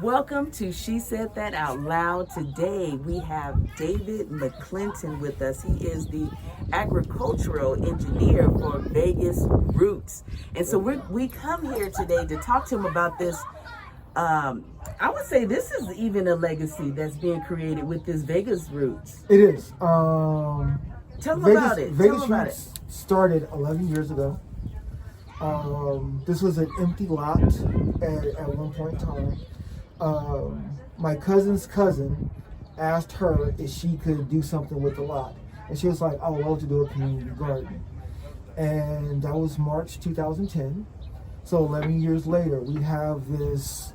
Welcome to She Said That Out Loud. Today we have David McClinton with us. He is the agricultural engineer for Vegas Roots. And so we come here today to talk to him about this. I would say this is even a legacy that's being created with this Vegas Roots. It is. Tell them about it. Vegas Roots started 11 years ago. This was an empty lot at one point in time. My cousin's cousin asked her if she could do something with the lot. And she was like, I would love to do a community garden. And that was March 2010. So 11 years later, we have this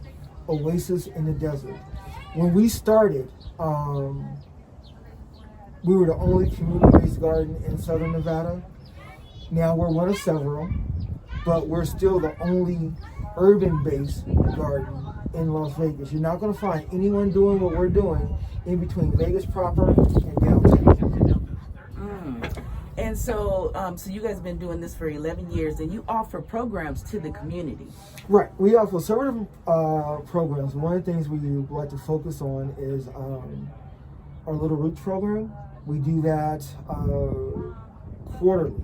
oasis in the desert. When we started, we were the only community-based garden in Southern Nevada. Now we're one of several, but we're still the only urban-based garden in Las Vegas. You're not going to find anyone doing what we're doing in between Vegas proper and downtown. And so, so you guys have been doing this for 11 years, and you offer programs to the community. Right. We offer several different programs. One of the things we like to focus on is our Little Roots program. We do that quarterly.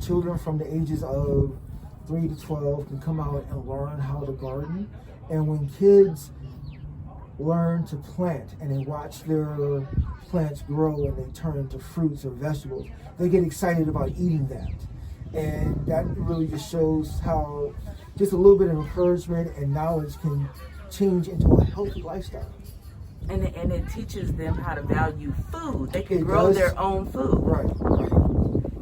Children from the ages of 3 to 12 can come out and learn how to garden. And when kids learn to plant and they watch their plants grow and they turn into fruits or vegetables, they get excited about eating that. And that really just shows how just a little bit of encouragement and knowledge can change into a healthy lifestyle. And it teaches them how to value food. They can grow their own food. Right.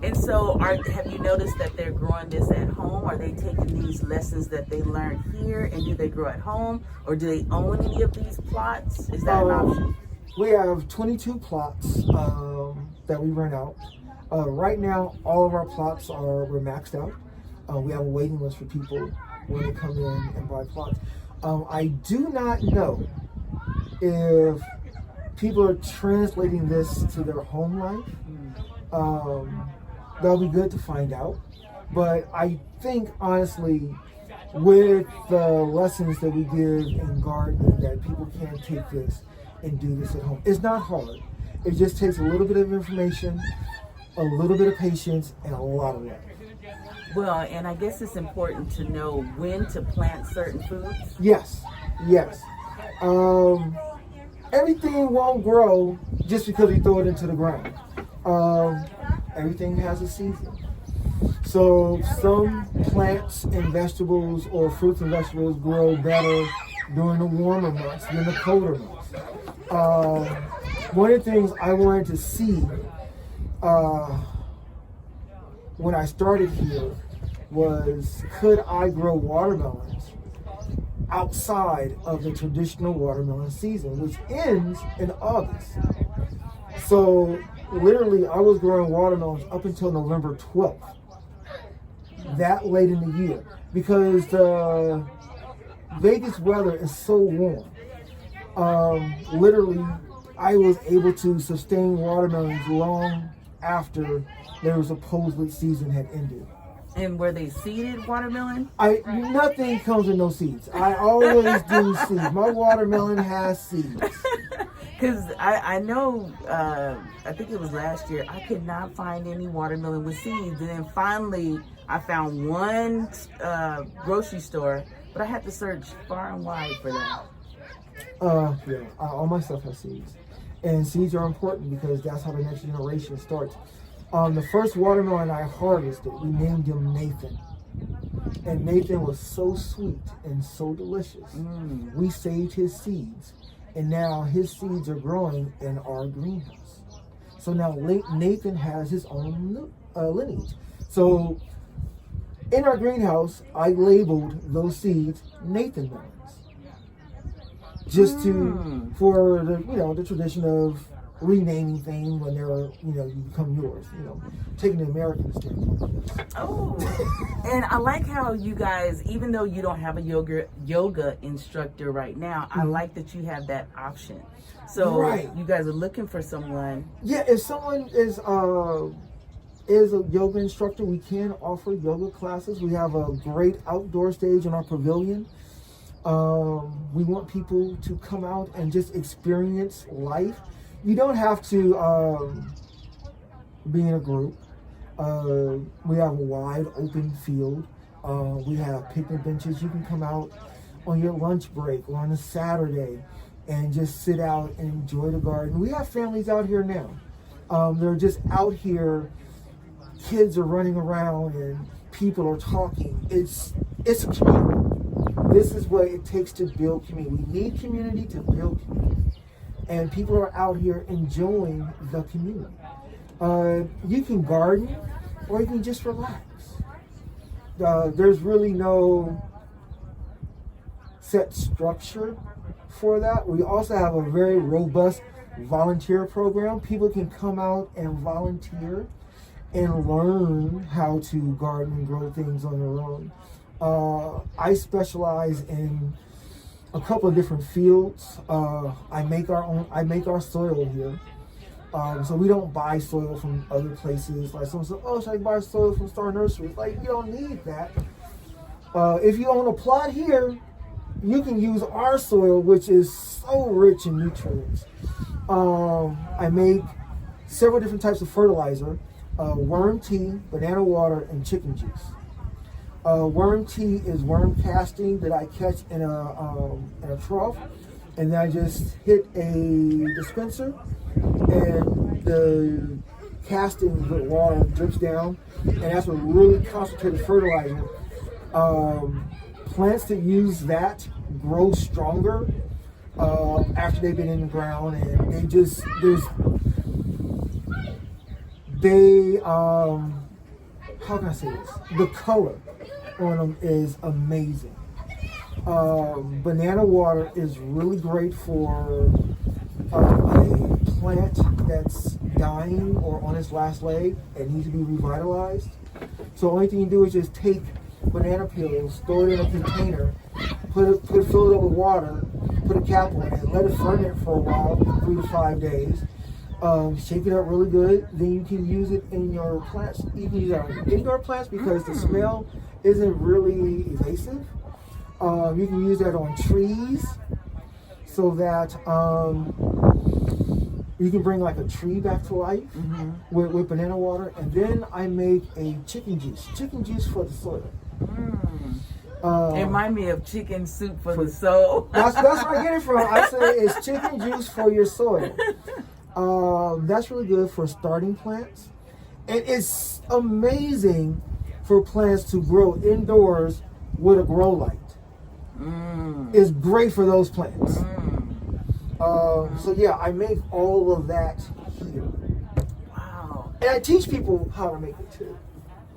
And so have you noticed that they're growing this at home? Are they taking these lessons that they learned here, and do they grow at home? Or do they own any of these plots? Is that an option? We have 22 plots that we rent out. Right now, all of our plots we're maxed out. We have a waiting list for people when they come in and buy plots. I do not know if people are translating this to their home life. That'll be good to find out. But I think, honestly, with the lessons that we give in gardening, that people can take this and do this at home. It's not hard. It just takes a little bit of information, a little bit of patience, and a lot of love. Well, and I guess it's important to know when to plant certain foods. Yes. Everything won't grow just because we throw it into the ground. Everything has a season. So some plants and vegetables or fruits and vegetables grow better during the warmer months than the colder months. One of the things I wanted to see when I started here was, could I grow watermelons outside of the traditional watermelon season, which ends in August. So literally, I was growing watermelons up until November 12th, that late in the year, because the Vegas weather is so warm. Literally, I was able to sustain watermelons long after their supposed season had ended. And were they seeded watermelon? Nothing comes with no seeds. I always do seeds. My watermelon has seeds. Because I know, I think it was last year, I could not find any watermelon with seeds. And then finally, I found one grocery store, but I had to search far and wide for that. All my stuff has seeds. And seeds are important because that's how the next generation starts. The first watermelon I harvested, we named him Nathan. And Nathan was so sweet and so delicious. We saved his seeds. And now his seeds are growing in our greenhouse. So now Nathan has his own lineage. So in our greenhouse, I labeled those seeds Nathan melons. Just for the tradition of renaming things when they're, you become yours, taking the American standpoint. Oh, and I like how you guys, even though you don't have a yoga instructor right now, I like that you have that option. So you guys are looking for someone. Yeah, if someone is a yoga instructor, we can offer yoga classes. We have a great outdoor stage in our pavilion. We want people to come out and just experience life. You don't have to be in a group. We have a wide open field. We have picnic benches. You can come out on your lunch break or on a Saturday and just sit out and enjoy the garden. We have families out here now. They're just out here. Kids are running around and people are talking. It's a community. This is what it takes to build community. We need community to build community. And people are out here enjoying the community. You can garden or you can just relax. There's really no set structure for that. We also have a very robust volunteer program. People can come out and volunteer and learn how to garden and grow things on their own. I specialize in a couple of different fields. I make our soil here. So we don't buy soil from other places. Like someone says, oh, should I buy soil from Star Nursery? Like, you don't need that. If you own a plot here, you can use our soil, which is so rich in nutrients. I make several different types of fertilizer, worm tea, banana water, and chicken juice. Worm tea is worm casting that I catch in a trough, and then I just hit a dispenser, and the casting with water drips down, and that's a really concentrated fertilizer. Plants that use that grow stronger after they've been in the ground, and how can I say this? The color on them is amazing. Banana water is really great for a plant that's dying or on its last leg and needs to be revitalized. So the only thing you do is just take banana peels, throw it in a container, fill it up with water, put a cap on it, let it ferment for a while, 3 to 5 days. Shake it up really good. Then you can use it in your plants. You can use it on indoor plants because the smell isn't really evasive. You can use that on trees so that you can bring like a tree back to life with banana water. And then I make a chicken juice for the soil. Remind me of chicken soup for the soul. That's where I get it from. I say it's chicken juice for your soil. That's really good for starting plants. And it's amazing for plants to grow indoors with a grow light. It's great for those plants. So yeah, I make all of that here. Wow. And I teach people how to make it too.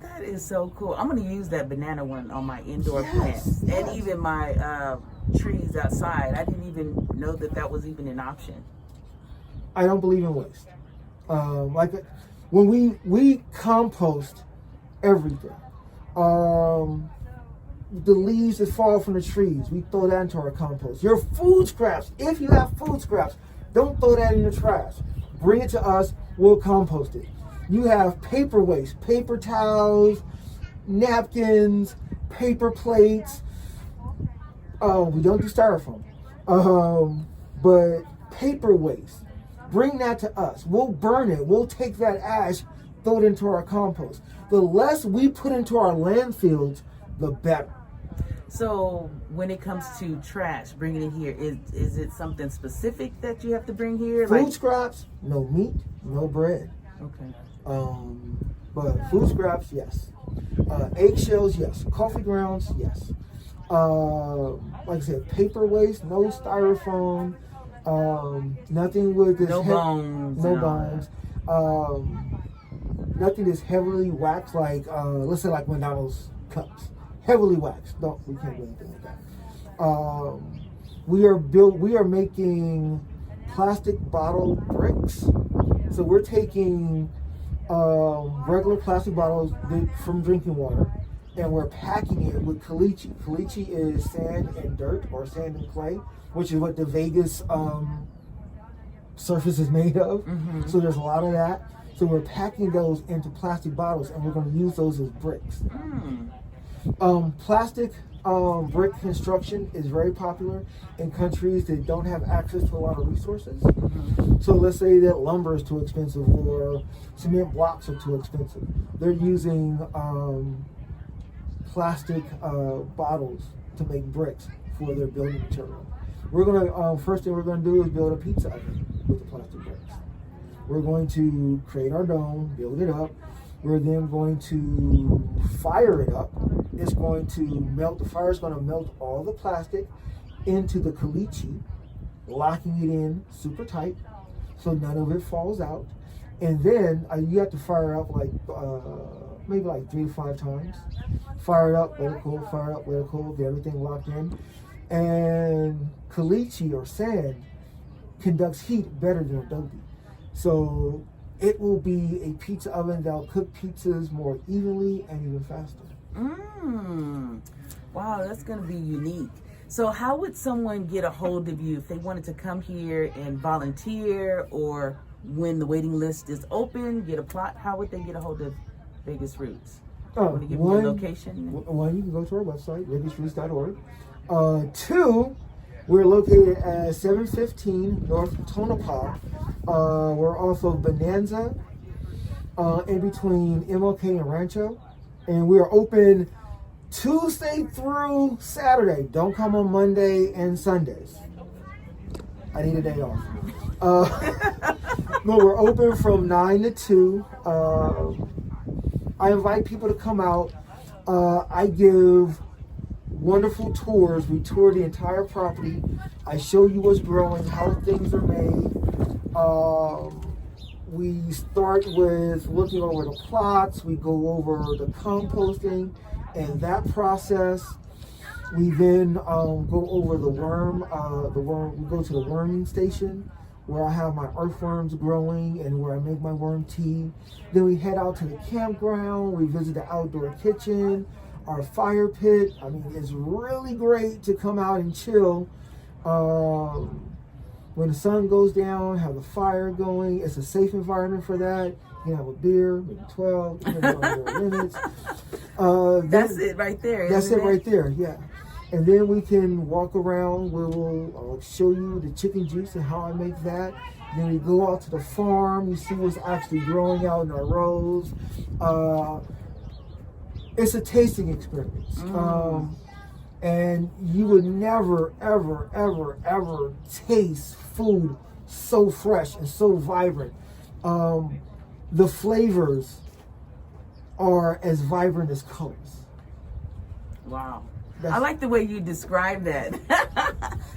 That is so cool. I'm going to use that banana one on my indoor plants and even my trees outside. I didn't even know that was even an option. I don't believe in waste. Like when we compost everything. The leaves that fall from the trees, we throw that into our compost. Your food scraps, if you have food scraps, don't throw that in the trash. Bring it to us, we'll compost it. You have paper waste, paper towels, napkins, paper plates. We don't do styrofoam. But paper waste, bring that to us. We'll burn it. We'll take that ash, throw it into our compost. The less we put into our landfills, the better. So when it comes to trash, bringing it here, is it something specific that you have to bring here? Food scraps, no meat, no bread. Okay. But food scraps, yes. Eggshells, yes. Coffee grounds, yes. Like I said, paper waste, no styrofoam, nothing with this no bones. Nothing that's heavily waxed, like let's say like McDonald's cups. Heavily waxed. No, we can't do anything like that. We are making plastic bottle bricks. So we're taking regular plastic bottles from drinking water, and we're packing it with caliche. Caliche is sand and dirt, or sand and clay, which is what the Vegas surface is made of. So there's a lot of that. So we're packing those into plastic bottles, and we're going to use those as bricks. Plastic Brick construction is very popular in countries that don't have access to a lot of resources. So let's say that lumber is too expensive or cement blocks are too expensive. They're using plastic bottles to make bricks for their building material. We're gonna first thing we're gonna do is build a pizza oven with the plastic bricks. We're going to create our dome, build it up. We're then going to fire it up. It's going to melt. The fire is going to melt all the plastic into the caliche, locking it in super tight so none of it falls out. And then you have to fire up like maybe like 3 to 5 times. Fire it up, let it cool, fire it up, let it cool, get everything locked in. And caliche or sand conducts heat better than adobe. So it will be a pizza oven that'll cook pizzas more evenly and even faster. Wow, that's going to be unique. So how would someone get a hold of you if they wanted to come here and volunteer, or when the waiting list is open, get a plot? How would they get a hold of Vegas Roots? Want to give me a location? One, you can go to our website, vegasroots.org. 2, we're located at 715 North Tonopah. We're also Bonanza, in between MLK and Rancho. And we are open Tuesday through Saturday. Don't come on Monday and Sundays. I need a day off. No, we're open from 9 to 2. I invite people to come out. I give wonderful tours. We tour the entire property. I show you what's growing, how things are made. We start with looking over the plots. We go over the composting and that process. We then go over the worm. We go to the worming station where I have my earthworms growing and where I make my worm tea. Then we head out to the campground. We visit the outdoor kitchen, our fire pit. I mean, it's really great to come out and chill. When the sun goes down, have the fire going. It's a safe environment for that. You can have a beer, maybe 12, minutes. That's it right there. That's it right there, yeah. And then we can walk around. We'll show you the chicken juice and how I make that. Then we go out to the farm. You see what's actually growing out in our rows. It's a tasting experience. And you would never, ever, ever, ever taste food so fresh and so vibrant. The flavors are as vibrant as colors. Wow. I like the way you describe that.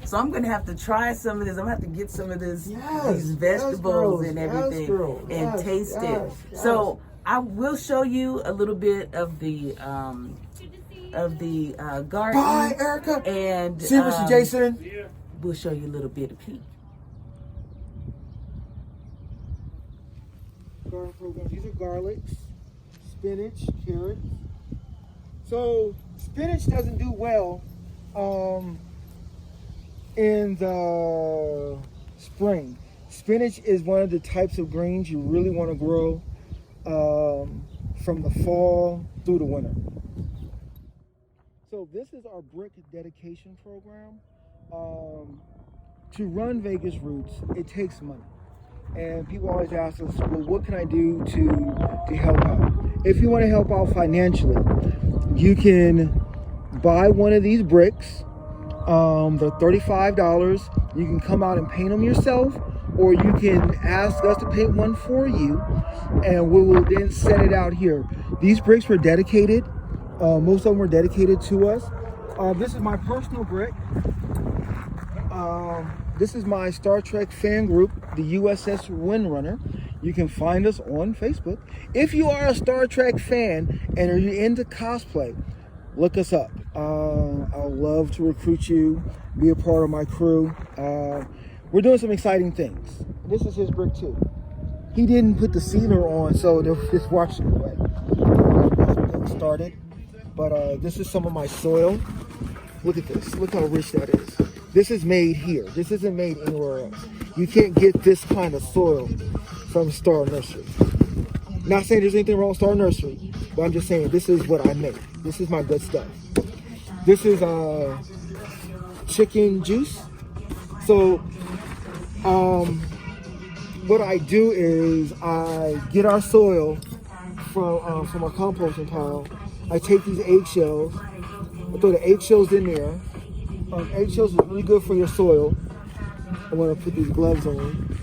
So I'm going to have to try some of this. I'm going to have to get some of this, these vegetables and everything and taste it. So I will show you a little bit of the garden. Bye, Erica. And see Mr. Jason. We'll show you a little bit of peek. Garden programs. These are garlics, spinach, carrots. So spinach doesn't do well in the spring. Spinach is one of the types of greens you really want to grow from the fall through the winter. So this is our brick dedication program. To run Vegas Roots, it takes money. And people always ask us, well, what can I do to help out? If you want to help out financially, you can buy one of these bricks. They're $35. You can come out and paint them yourself, or you can ask us to paint one for you, and we will then set it out here. These bricks were dedicated. Most of them were dedicated to us. This is my personal brick. This is my Star Trek fan group, the USS Windrunner. You can find us on Facebook. If you are a Star Trek fan and are you into cosplay, look us up. I'll love to recruit you, be a part of my crew. We're doing some exciting things. This is his brick too. He didn't put the sealer on, so they're just washing it away. That's what things started. But this is some of my soil. Look at this. Look how rich that is. This is made here. This isn't made anywhere else. You can't get this kind of soil from Star Nursery. Not saying there's anything wrong with Star Nursery, but I'm just saying this is what I make. This is my good stuff. This is chicken juice. So what I do is I get our soil from our composting pile. I take these eggshells, I throw the eggshells in there. Eggshells is really good for your soil. I want to put these gloves on.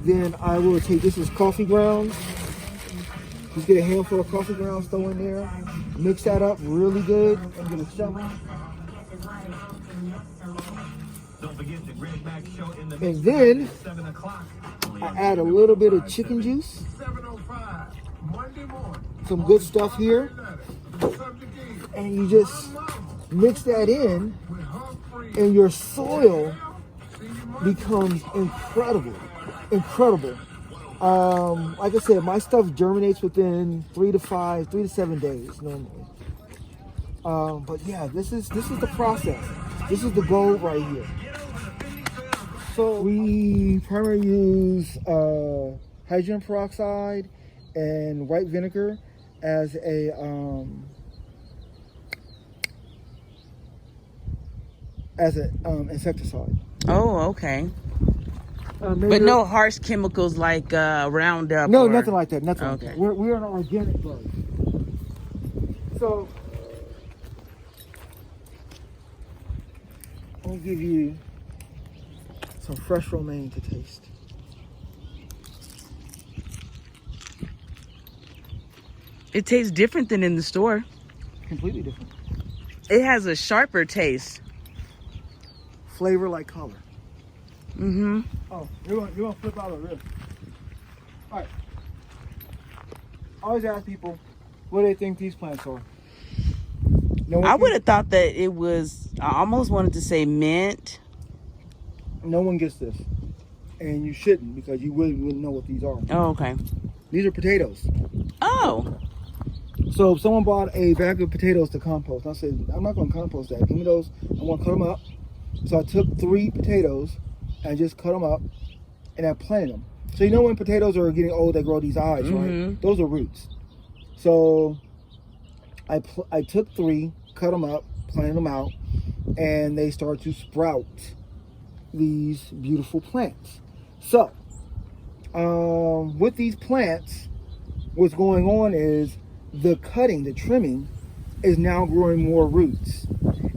Then I will take, this is coffee grounds. Just get a handful of coffee grounds, throw in there. Mix that up really good and get a shovel. And then I add a little bit of chicken juice. Some good stuff here. And you just mix that in and your soil becomes incredible. Like I said, my stuff germinates within 3 to 7 days normally. But yeah, this is the process. This is the goal right here. So we primarily use hydrogen peroxide and white vinegar as a insecticide. Oh, okay. But no harsh chemicals like Roundup? No, nothing like that. Nothing Okay. like that. We're an organic garden. So I'll give you some fresh romaine to taste. It tastes different than in the store. Completely different. It has a sharper taste. Flavor like color. Mm-hmm. Oh, you're gonna flip out of this. All right. I always ask people, what do they think these plants are? I would have thought that it was, I almost wanted to say mint. No one gets this. And you shouldn't, because you really wouldn't know what these are. Oh, okay. These are potatoes. Oh. So if someone bought a bag of potatoes to compost, I said, I'm not going to compost that. Give me those. I want to cut them up. So I took 3 potatoes and just cut them up and I planted them. So you know when potatoes are getting old, they grow these eyes, right? Those are roots. So I took 3, cut them up, planted them out, and they start to sprout these beautiful plants. So with these plants, what's going on is the cutting, the trimming, is now growing more roots.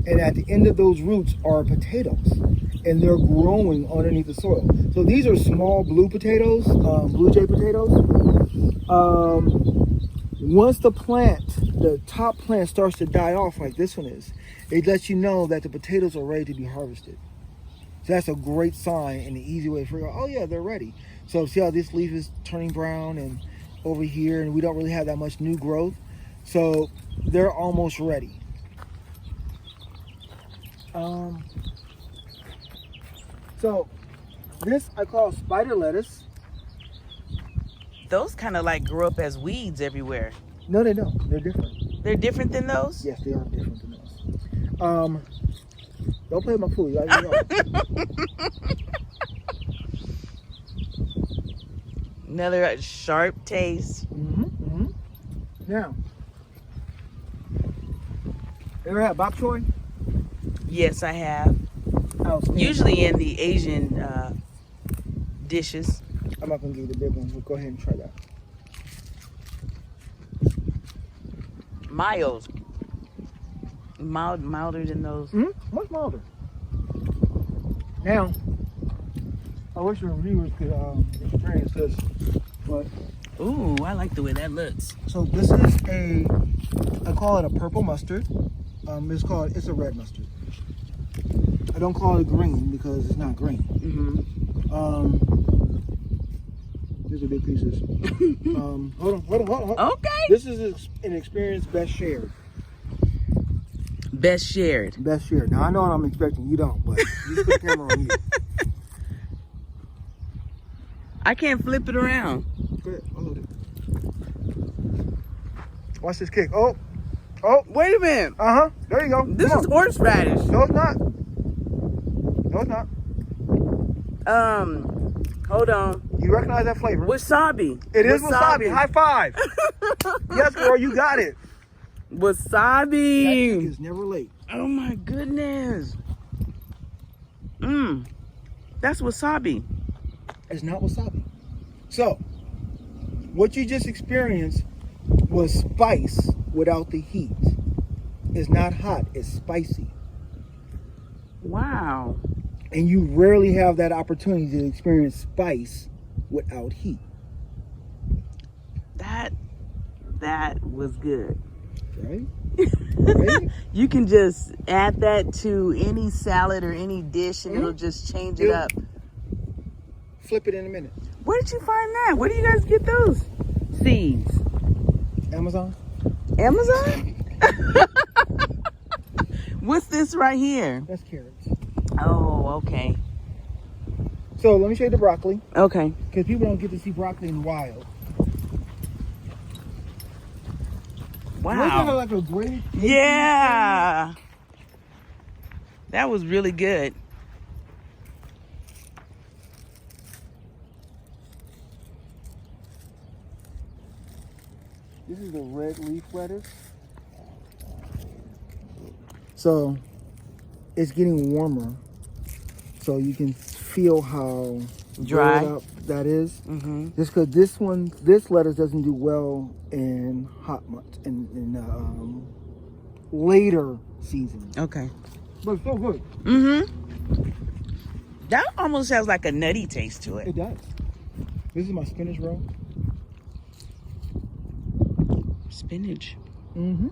And at the end of those roots are potatoes. And they're growing underneath the soil. So these are small blue potatoes, blue jay potatoes. Once the top plant starts to die off like this one is, it lets you know that the potatoes are ready to be harvested. So that's a great sign and an easy way to figure out, oh yeah, they're ready. So see how this leaf is turning brown and over here, and we don't really have that much new growth. So they're almost ready. So this I call spider lettuce. Those kind of like grow up as weeds everywhere. No, they don't. They're different. They're different than those? Yes, they are different than those. Don't play with my food. You know. Another sharp taste. Now, ever had bok choy? Yes, I have. Usually in the Asian dishes. I'm not going to give you the big one, but go ahead and try that. Milder than those. Much milder. Now, I wish your viewers could experience this, but... Ooh, I like the way that looks. So this is I call it a purple mustard. It's a red mustard. I don't call it green because it's not green. These are big pieces. Hold on. Okay. This is an experience best shared. Best shared. Best shared. Now I know what I'm expecting. You don't, but you put the camera on you. I can't flip it around. Go ahead. I'll hold it. Watch this kick. Oh. Wait a minute. There you go. This is horseradish. No, it's not. Hold on. You recognize that flavor? Wasabi. It is wasabi. High five. Yes, girl, you got it. Wasabi. That chick is never late. Oh my goodness. That's wasabi. It's not wasabi. So, what you just experienced was spice without the heat. It's not hot, it's spicy. Wow. And you rarely have that opportunity to experience spice without heat. That was good. Right? Right? You can just add that to any salad or any dish and it'll just change it up. Flip it in a minute. Where did you find that? Where do you guys get those seeds? Amazon? Amazon? What's this right here? That's carrots. Oh, okay. So let me show you the broccoli. Okay. Because people don't get to see broccoli in the wild. Wow. Like a great Yeah. That was really good. This is the red leaf lettuce. So it's getting warmer. So you can feel how Dry up that is. Mm-hmm. Just because this lettuce doesn't do well in hot months, in later seasons. Okay. But it's so good. Mm-hmm. That almost has like a nutty taste to it. It does. This is my spinach roll. Spinach. Mm-hmm.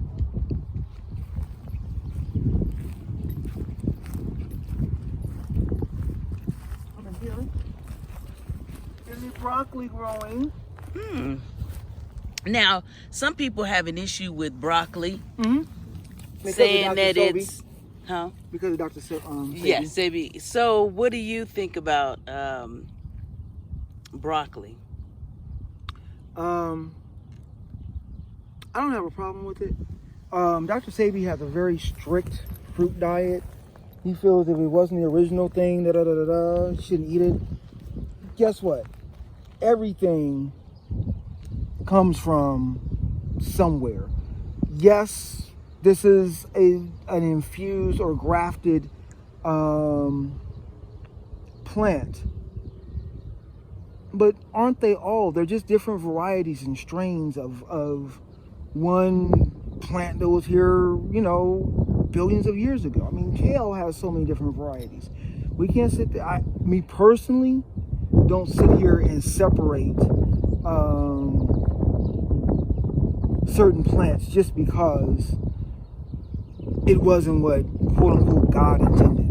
Is the broccoli growing? Now, some people have an issue with broccoli, Mm-hmm. saying that it's, because of Dr. Sebi. Yeah, Sebi. So, what do you think about broccoli? I don't have a problem with it. Dr. Sebi has a very strict fruit diet. He feels if it wasn't the original thing, you shouldn't eat it. Guess what? Everything comes from somewhere. Yes, this is an infused or grafted plant. But aren't they all? They're just different varieties and strains of one plant that was here, billions of years ago. I mean, kale has so many different varieties. We can't sit there. Me personally, don't sit here and separate certain plants just because it wasn't what quote unquote God intended.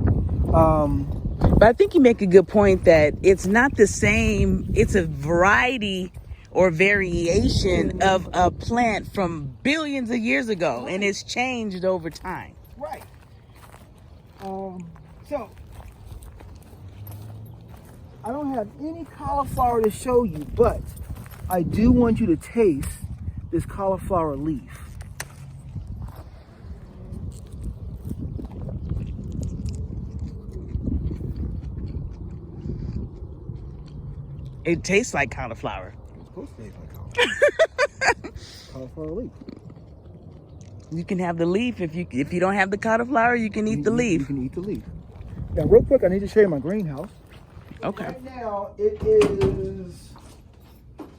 But I think you make a good point that it's not the same. It's a variety or variation of a plant from billions of years ago, and it's changed over time. Right. So I don't have any cauliflower to show you, but I do want you to taste this cauliflower leaf. It tastes like cauliflower. It's supposed to taste like cauliflower. Cauliflower leaf. You can have the leaf if you don't have the cauliflower. You can eat the leaf. You can eat the leaf. Now, real quick, I need to show you my greenhouse. Okay. Right now, it is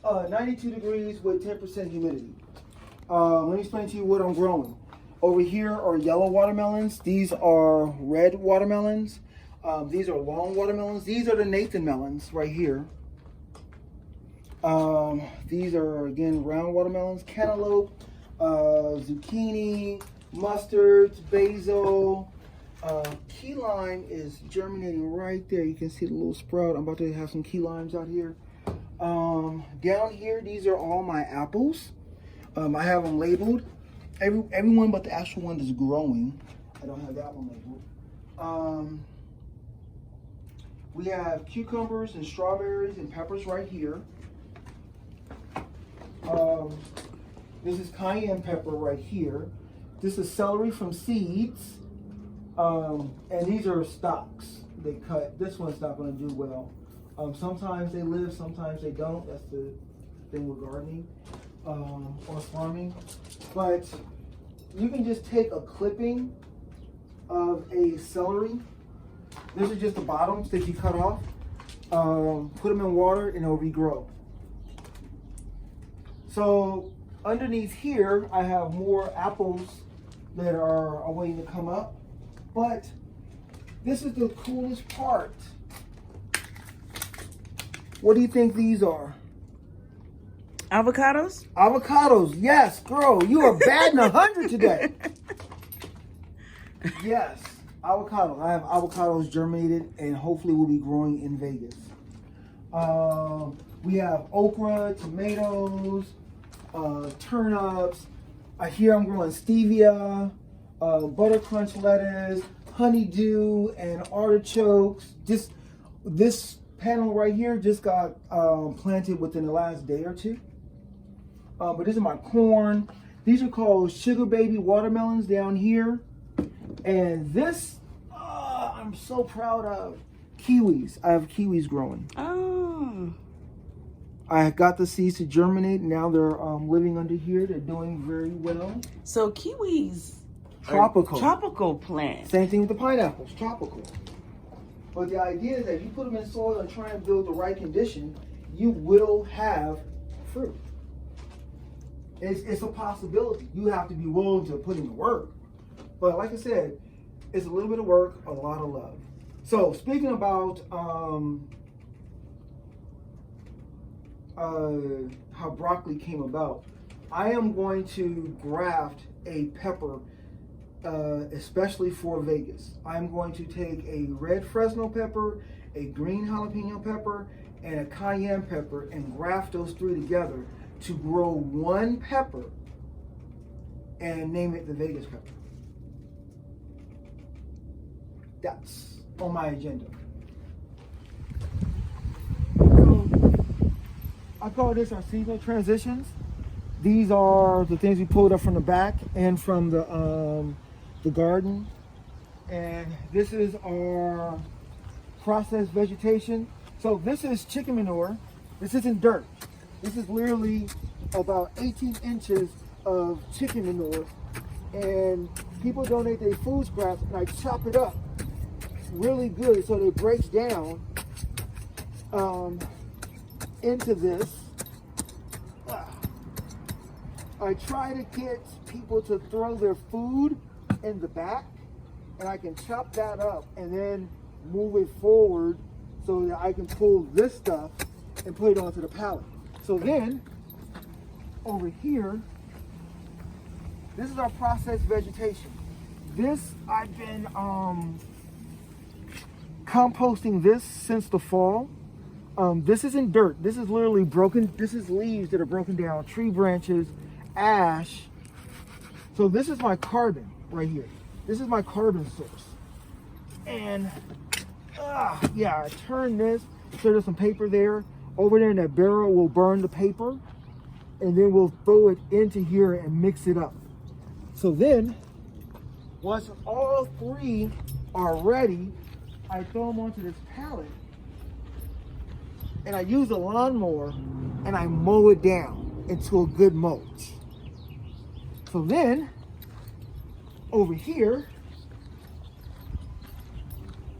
92 degrees with 10% humidity. Let me explain to you what I'm growing. Over here are yellow watermelons. These are red watermelons. These are long watermelons. These are the Nathan melons right here. These are, again, round watermelons. Cantaloupe, zucchini, mustards, basil. Key lime is germinating right there. You can see the little sprout. I'm about to have some key limes out here. Down here, these are all my apples. I have them labeled. Everyone but the actual one that's growing. I don't have that one labeled. We have cucumbers and strawberries and peppers right here. This is cayenne pepper right here. This is celery from seeds. And these are stalks they cut. This one's not going to do well. Sometimes they live, sometimes they don't. That's the thing with gardening or farming. But you can just take a clipping of a celery. This is just the bottoms that you cut off. Put them in water and it'll regrow. So underneath here, I have more apples that are waiting to come up. But this is the coolest part. What do you think these are? Avocados? Avocados, yes, girl, you are batting 100 today. Yes, avocados. I have avocados germinated and hopefully will be growing in Vegas. We have okra, tomatoes, turnips. Here I'm growing stevia, butter crunch lettuce, honeydew, and artichokes. This panel right here just got planted within the last day or two. But this is my corn. These are called sugar baby watermelons down here. And this, I'm so proud of. Kiwis. I have kiwis growing. Oh. I got the seeds to germinate. Now they're living under here. They're doing very well. So kiwis Tropical. Tropical plants. Same thing with the pineapples. Tropical. But the idea is that if you put them in soil and try and build the right condition, you will have fruit. It's a possibility. You have to be willing to put in the work. But like I said, it's a little bit of work, a lot of love. So speaking about how broccoli came about, I am going to graft a pepper, especially for Vegas. I'm going to take a red Fresno pepper, a green jalapeno pepper, and a cayenne pepper and graft those three together to grow one pepper and name it the Vegas pepper. That's on my agenda. So, I call this our seasonal transitions. These are the things we pulled up from the back and from the garden. And this is our processed vegetation. So this is chicken manure. This isn't dirt. This is literally about 18 inches of chicken manure. And people donate their food scraps and I chop it up really good so that it breaks down into this. I try to get people to throw their food in the back, and I can chop that up and then move it forward so that I can pull this stuff and put it onto the pallet. So then, over here, this is our processed vegetation. This, I've been composting this since the fall. This isn't dirt. This is literally broken. This is leaves that are broken down, tree branches, ash. So this is my carbon right here. This is my carbon source. And yeah, I turn this, so there's some paper there. Over there in that barrel, we'll burn the paper and then we'll throw it into here and mix it up. So then, once all three are ready, I throw them onto this pallet and I use a lawnmower and I mow it down into a good mulch. So then, over here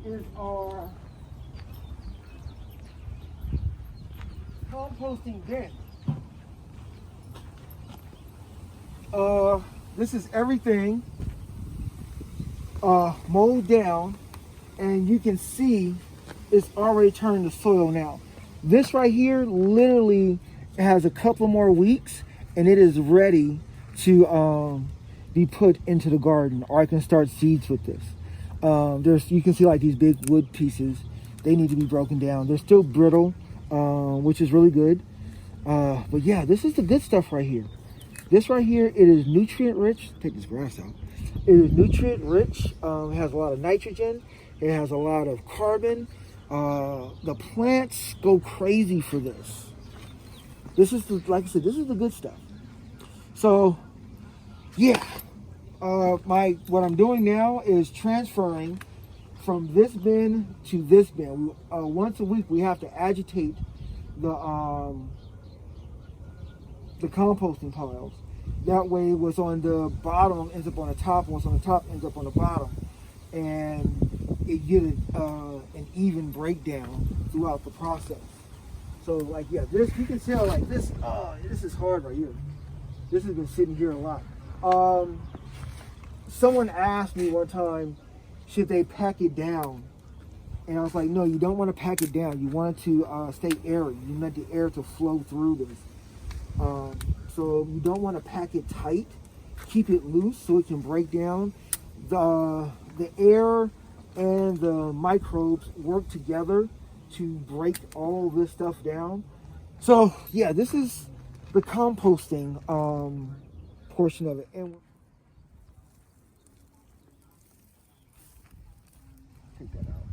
is our composting bin. This is everything mowed down, and you can see it's already turning to soil now. This right here literally has a couple more weeks and it is ready to be put into the garden, or I can start seeds with this. You can see like these big wood pieces, they need to be broken down. They're still brittle, which is really good. But yeah, this is the good stuff right here. This right here, it is nutrient rich. Take this grass out. It is nutrient rich. It has a lot of nitrogen. It has a lot of carbon. The plants go crazy for this. This is like I said, this is the good stuff. So yeah, what I'm doing now is transferring from this bin to this bin. Once a week, we have to agitate the composting piles. That way, what's on the bottom ends up on the top, what's on the top ends up on the bottom, and it gives an even breakdown throughout the process. So, like, yeah, this, you can tell, like, this is hard right here. This has been sitting here a lot. Someone asked me one time, should they pack it down? And I was like, no, you don't want to pack it down. You want it to stay airy. You want the air to flow through this. So you don't want to pack it tight. Keep it loose so it can break down. The air and the microbes work together to break all this stuff down. So yeah, this is the composting portion of it. And take that out.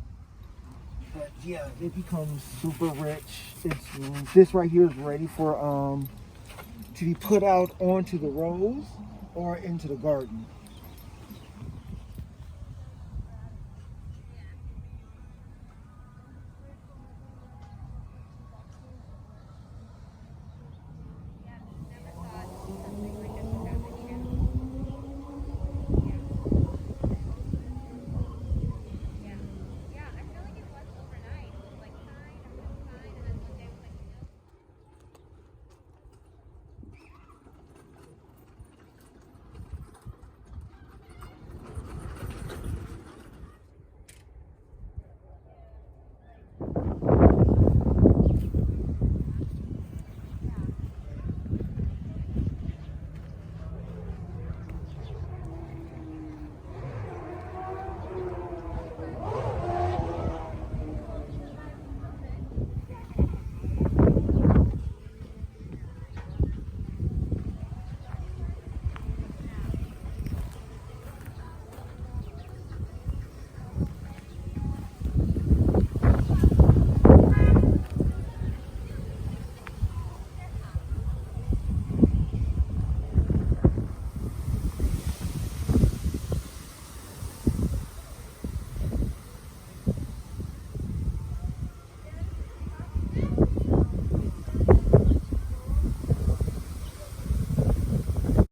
But yeah, it becomes super rich. This right here is ready for to be put out onto the rows or into the garden.